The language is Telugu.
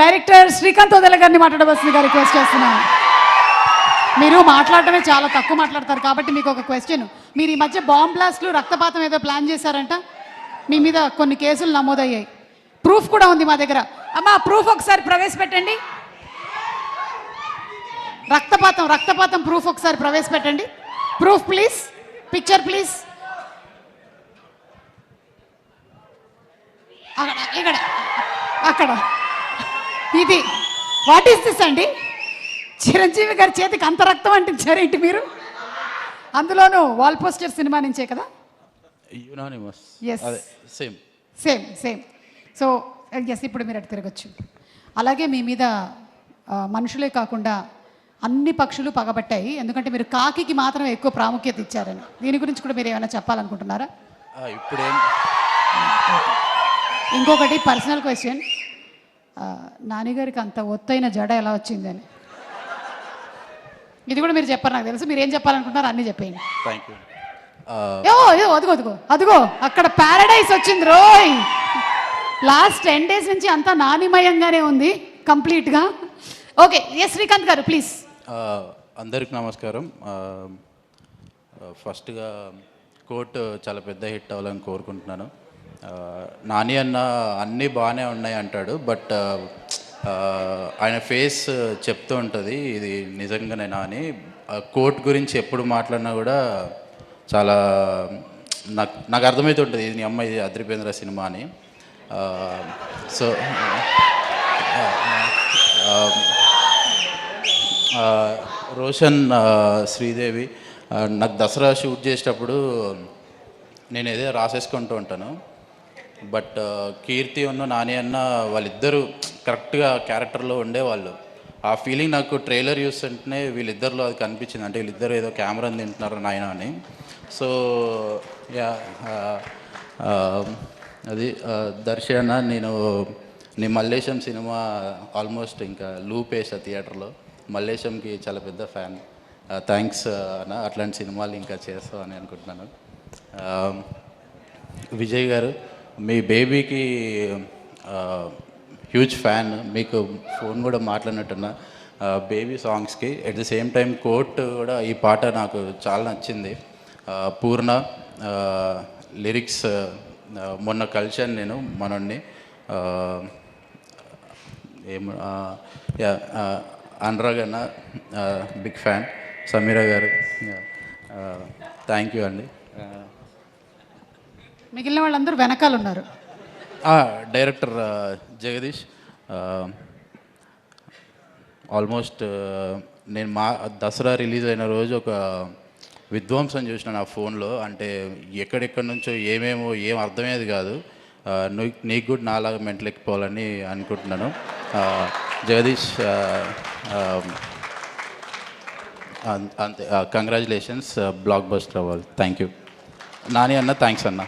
డైరెక్టర్ శ్రీకాంత్ వదల గారిని మాట్లాడవలసిందిగా రిక్వెస్ట్ చేస్తున్నాను. మీరు మాట్లాడటమే చాలా తక్కువ మాట్లాడతారు కాబట్టి మీకు ఒక క్వశ్చన్. మీరు ఈ మధ్య బాంబ్ బ్లాస్ట్లు రక్తపాతం ఏదో ప్లాన్ చేశారంట, మీ మీద కొన్ని కేసులు నమోదయ్యాయి, ప్రూఫ్ కూడా ఉంది మా దగ్గర. అమ్మా ప్రూఫ్ ఒకసారి ప్రవేశపెట్టండి. రక్తపాతం ప్రూఫ్ ఒకసారి ప్రవేశపెట్టండి. Proof please, picture please. ఇక్కడ అక్కడ ఇది వాట్ ఈస్ దిస్ అండి? చిరంజీవి గారి చేతికి అంత రక్తం అంటించారేంటి మీరు? అందులోనూ వాల్ పోస్టర్ సినిమా నుంచే కదా? సేమ్. సో ఎస్, ఇప్పుడు మీరు అటు తిరగచ్చు. అలాగే మీ మీద మనుషులే కాకుండా అన్ని పక్షులు పగబట్టాయి, ఎందుకంటే మీరు కాకికి మాత్రం ఎక్కువ ప్రాముఖ్యత ఇచ్చారని. దీని గురించి కూడా మీరు ఏమైనా చెప్పాలనుకుంటున్నారా? ఇప్పుడేం ఇంకొకటి పర్సనల్ క్వశ్చన్, నాన్నగారికి అంత ఒత్తైన జడ ఎలా వచ్చిందని? ఇది కూడా మీరు చెప్పారు, నాకు తెలుసు. మీరు ఏం చెప్పాలనుకుంటున్నారు అన్నీ చెప్పేయండి. అదిగో అక్కడ ప్యారడైస్ వచ్చింది రోయ్. లాస్ట్ 10 days నుంచి అంతా నానిమయంగానే ఉంది కంప్లీట్గా. ఓకే, ఎస్ శ్రీకాంత్ గారు ప్లీజ్. అందరికి నమస్కారం. ఫస్ట్గా కోర్టు చాలా పెద్ద హిట్ అవ్వాలని కోరుకుంటున్నాను. నాని అన్న అన్నీ బాగానే ఉన్నాయి అంటాడు, బట్ ఆయన ఫేస్ చెప్తూ ఉంటుంది ఇది నిజంగానే నాని. కోర్ట్ గురించి ఎప్పుడు మాట్లాడినా కూడా చాలా నాకు అర్థమవుతుంటుంది ఇది నీ అమ్మాయి అద్రిపేంద్ర సినిమా అని. సో రోషన్, శ్రీదేవి, నాకు దసరా షూట్ చేసేటప్పుడు నేను ఏదో రాసేసుకుంటూ ఉంటాను, బట్ కీర్తి ఉన్న నాని అన్న వాళ్ళిద్దరూ కరెక్ట్గా క్యారెక్టర్లో ఉండేవాళ్ళు. ఆ ఫీలింగ్ నాకు ట్రైలర్ చూస్తుంటేనే వీళ్ళిద్దరిలో అది కనిపించింది, అంటే వీళ్ళిద్దరు ఏదో కెమెరాని తింటున్నారు నాయన అని. సో యా, అది దర్శన, నేను నీ మల్లేశం సినిమా ఆల్మోస్ట్ ఇంకా లూప్ వేసా థియేటర్లో. మల్లేశంకి చాలా పెద్ద ఫ్యాన్. థ్యాంక్స్ అన్న, అట్లాంటి సినిమాలు ఇంకా చేస్తావు అని అనుకుంటున్నాను. విజయ్ గారు, మీ బేబీకి హ్యూజ్ ఫ్యాన్, మీకు ఫోన్ కూడా మాట్లాడినట్టున్నా బేబీ సాంగ్స్కి. At the same time court కూడా ఈ పాట నాకు చాలా నచ్చింది. పూర్ణ లిరిక్స్ మొన్న కలిశాను నేను మనోడిని, అనురాగ్ అన్న బిగ్ ఫ్యాన్, సమీరా గారు థ్యాంక్ యూ అండి. మిగిలిన వాళ్ళందరూ వెనకాల ఉన్నారు. డైరెక్టర్ జగదీష్, ఆల్మోస్ట్ నేను దసరా రిలీజ్ అయిన రోజు ఒక విధ్వంసం చూసిన నా ఫోన్లో, అంటే ఎక్కడెక్కడి నుంచో ఏం అర్థమయ్యేది కాదు. నీకు కూడా నాలాగా మెంటల్ ఎక్కిపోవాలని అనుకుంటున్నాను. జగదీష్ అంతే, కంగ్రాచులేషన్స్, బ్లాక్ బస్టర్ అవ్వాలి. థ్యాంక్ యూ నాని అన్న, థ్యాంక్స్ అన్న.